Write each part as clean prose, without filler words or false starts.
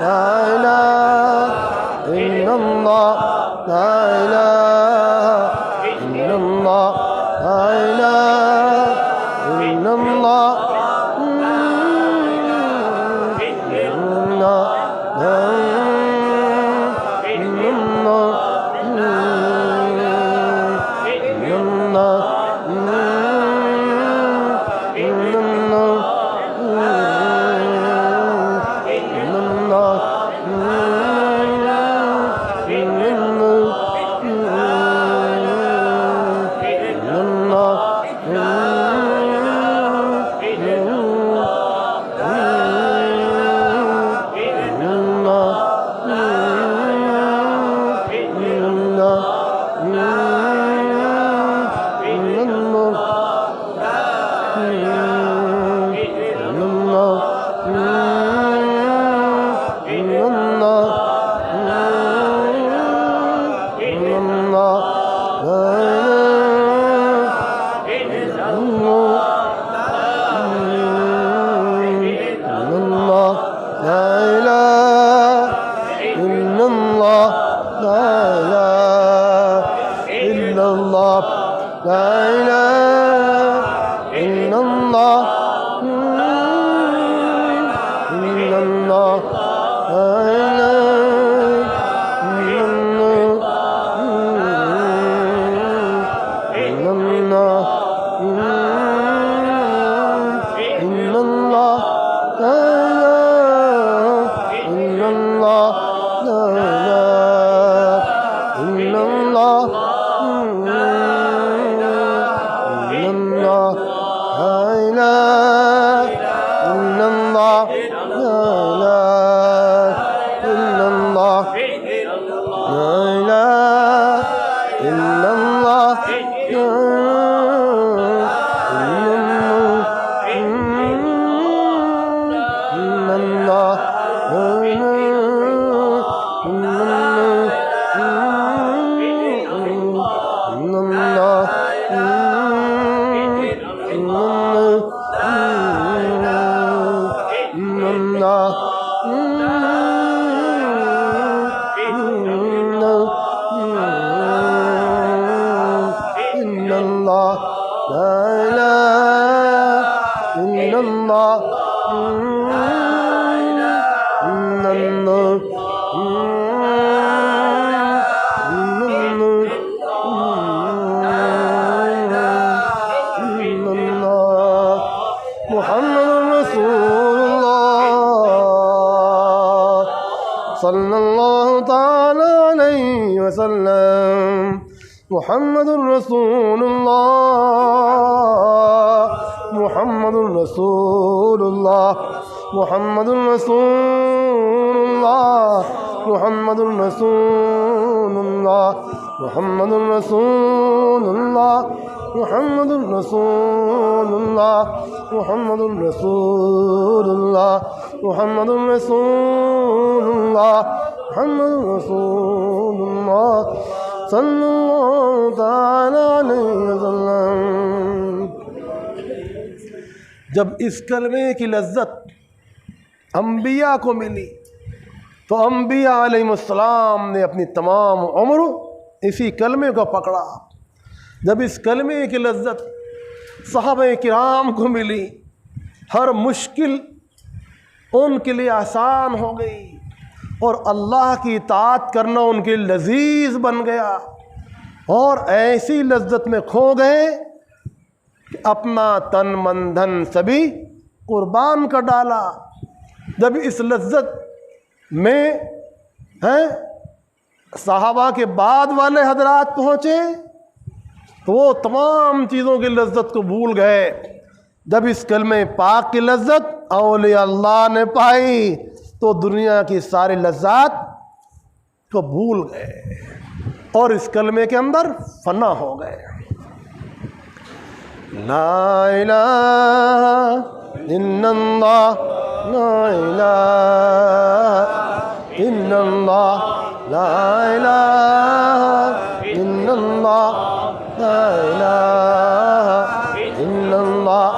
ला इलाहा इल्लल्लाह ला इलाहा इल्लल्लाह ला इलाहा इल्लल्लाह सल्लल्लाहु ताला अलैहि वसल्लम मुहम्मदुर रसूलुल्लाह मुहम्मदुर रसूलुल्लाह मुहम्मदुर रसूलुल्लाह मुहम्मदुर रसूलुल्लाह मुहम्मदुर रसूलुल्लाह मुहम्मदुर रसूलुल्लाह मुहम्मदुर रसूलुल्लाह मुहम्मदुर रसूलुल्लाह मुहम्मदुर रसूलुल्लाह सल्लल्लाहु तआला अलैहि वसल्लम। जब इस कलमे की लज्जत अम्बिया को मिली तो अम्बिया अलैहिमुस्सलाम ने अपनी तमाम उम्र इसी कलमे को पकड़ा। जब इस कलमे की लज्जत सहाबा किराम को मिली, हर मुश्किल उनके लिए आसान हो गई और अल्लाह की इताअत करना उनके लिए लजीज बन गया और ऐसी लज्जत में खो गए कि अपना तन मन धन सभी कुर्बान कर डाला। जब इस लज्जत में सहाबा के बाद वाले हजरात पहुँचे तो वो तमाम चीज़ों की लज्जत को भूल गए। जब इस कलमे पाक की लज्जत औलिया अल्लाह ने पाई तो दुनिया की सारी लज्जात को भूल गए और इस कलमे के अंदर फना हो गए। ला इलाहा इल्लल्लाह ला इलाहा इल्लल्लाह ला इलाहा इल्लल्लाह ला इलाहा इल्लल्लाह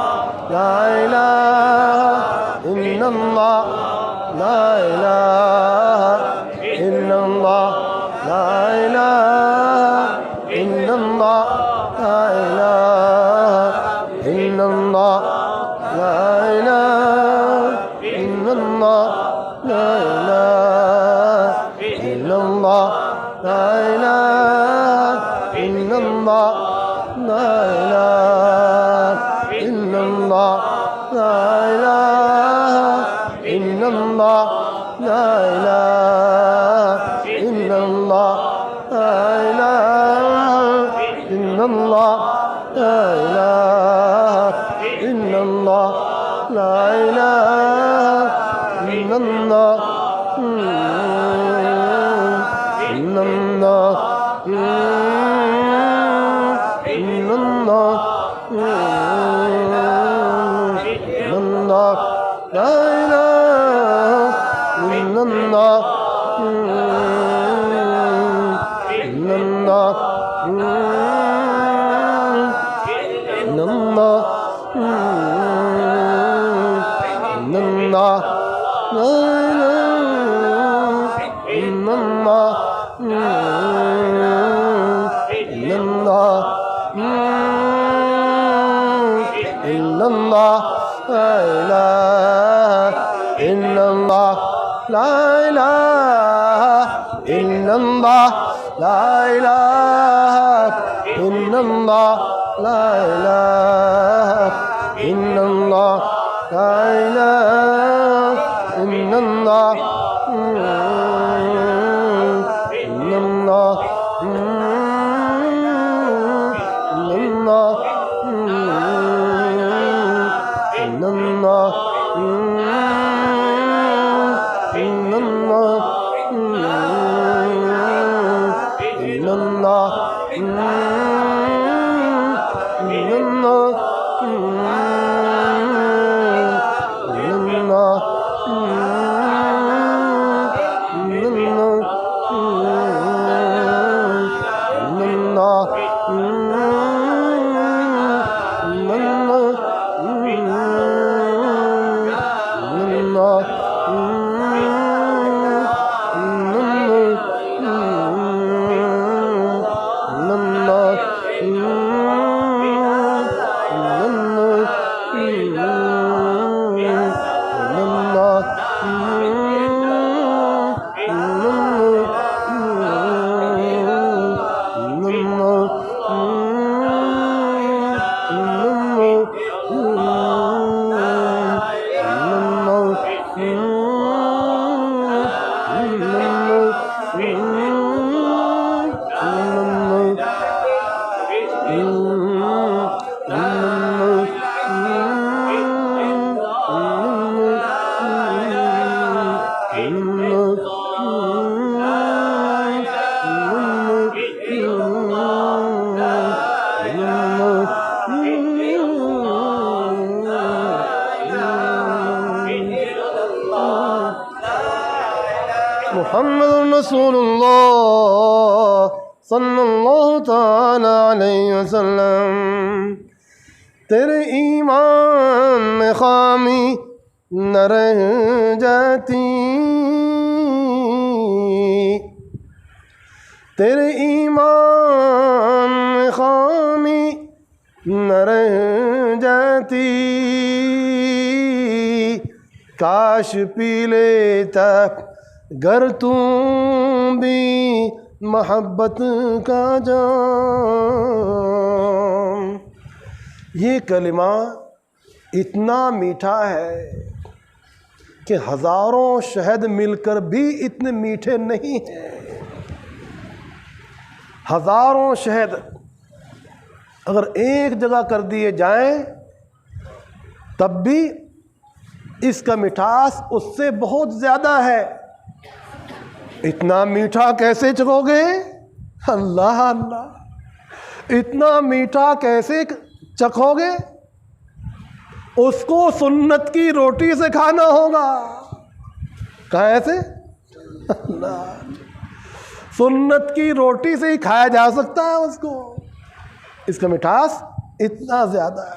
ला इलाहा इल्लल्लाह ला इलाहा ला इलाहा इल्लल्लाह ला इलाहा इल्लल्लाह ला इलाहा इल्लल्लाह ला इलाहा इल्लल्लाह ला इलाहा इल्लल्लाह ला इलाहा इल्लल्लाह ला इलाहा इल्लल्लाह ला इलाहा इल्लल्लाह मुहम्मदुर रसूलुल्लाह सल्लल्लाहु ताला अलैहि वसल्लम। तेरे ईमान में खामी न रह जाती, तेरे ईमान में खामी न रह जाती। काश पी लेता गर तू भी मोहब्बत का जाम। ये कलिमा इतना मीठा है कि हज़ारों शहद मिलकर भी इतने मीठे नहीं हैं। हज़ारों शहद अगर एक जगह कर दिए जाएं तब भी इसका मिठास उससे बहुत ज़्यादा है। इतना मीठा कैसे चखोगे? अल्लाह अल्लाह, इतना मीठा कैसे चखोगे? उसको सुन्नत की रोटी से खाना होगा। कैसे? अल्लाह, सुन्नत की रोटी से ही खाया जा सकता है उसको। इसका मिठास इतना ज़्यादा है।